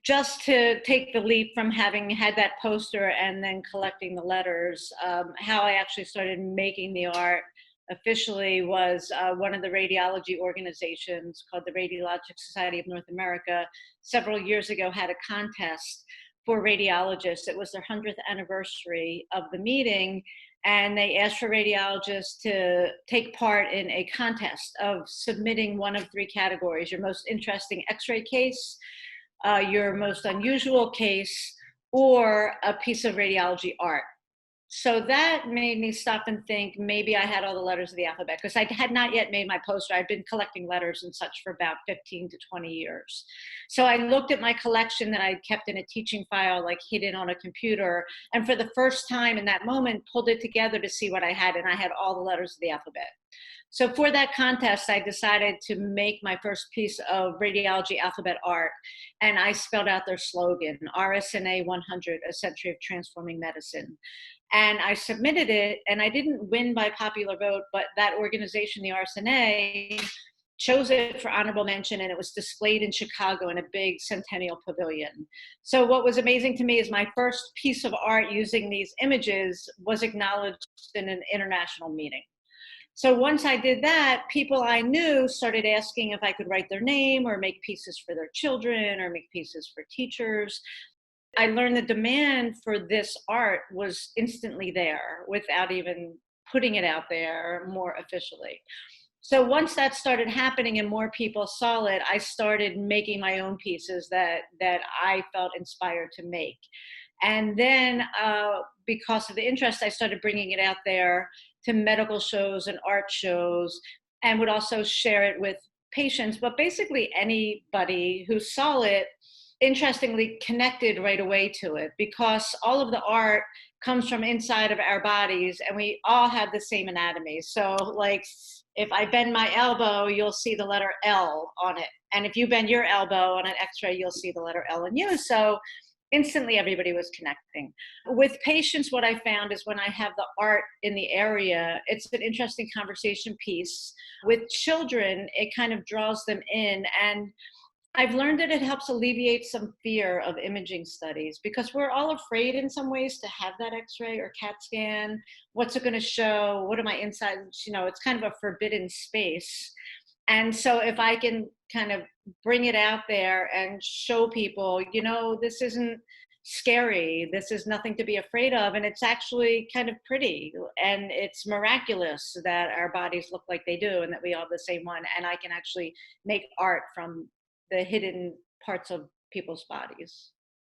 Just to take the leap from having had that poster and then collecting the letters, how I actually started making the art officially was one of the radiology organizations called the Radiologic Society of North America several years ago had a contest for radiologists. It was their 100th anniversary of the meeting, and they asked for radiologists to take part in a contest of submitting one of three categories: your most interesting x-ray case, your most unusual case, or a piece of radiology art. So that made me stop and think maybe I had all the letters of the alphabet, because I had not yet made my poster. I'd been collecting letters and such for about 15 to 20 years. So I looked at my collection that I'd kept in a teaching file, like hidden on a computer, and for the first time in that moment, pulled it together to see what I had, and I had all the letters of the alphabet. So for that contest, I decided to make my first piece of radiology alphabet art, and I spelled out their slogan, RSNA 100, A Century of Transforming Medicine. And I submitted it, and I didn't win by popular vote, but that organization, the RSNA, chose it for honorable mention, and it was displayed in Chicago in a big Centennial Pavilion. So what was amazing to me is my first piece of art using these images was acknowledged in an international meeting. So once I did that, people I knew started asking if I could write their name or make pieces for their children or make pieces for teachers. I learned the demand for this art was instantly there without even putting it out there more officially. So once that started happening and more people saw it, I started making my own pieces that I felt inspired to make. And then because of the interest, I started bringing it out there to medical shows and art shows, and would also share it with patients, but basically anybody who saw it, interestingly connected right away to it, because all of the art comes from inside of our bodies and we all have the same anatomy. So like if I bend my elbow, you'll see the letter L on it. And if you bend your elbow on an x-ray, you'll see the letter L in you. So instantly everybody was connecting. With patients, what I found is when I have the art in the area, it's an interesting conversation piece. With children, it kind of draws them in, and I've learned that it helps alleviate some fear of imaging studies, because we're all afraid in some ways to have that x-ray or CAT scan. What's it going to show? What are my insides? You know, it's kind of a forbidden space. And so if I can kind of bring it out there and show people, you know, this isn't scary, this is nothing to be afraid of, and it's actually kind of pretty, and it's miraculous that our bodies look like they do and that we all have the same one, and I can actually make art from the hidden parts of people's bodies.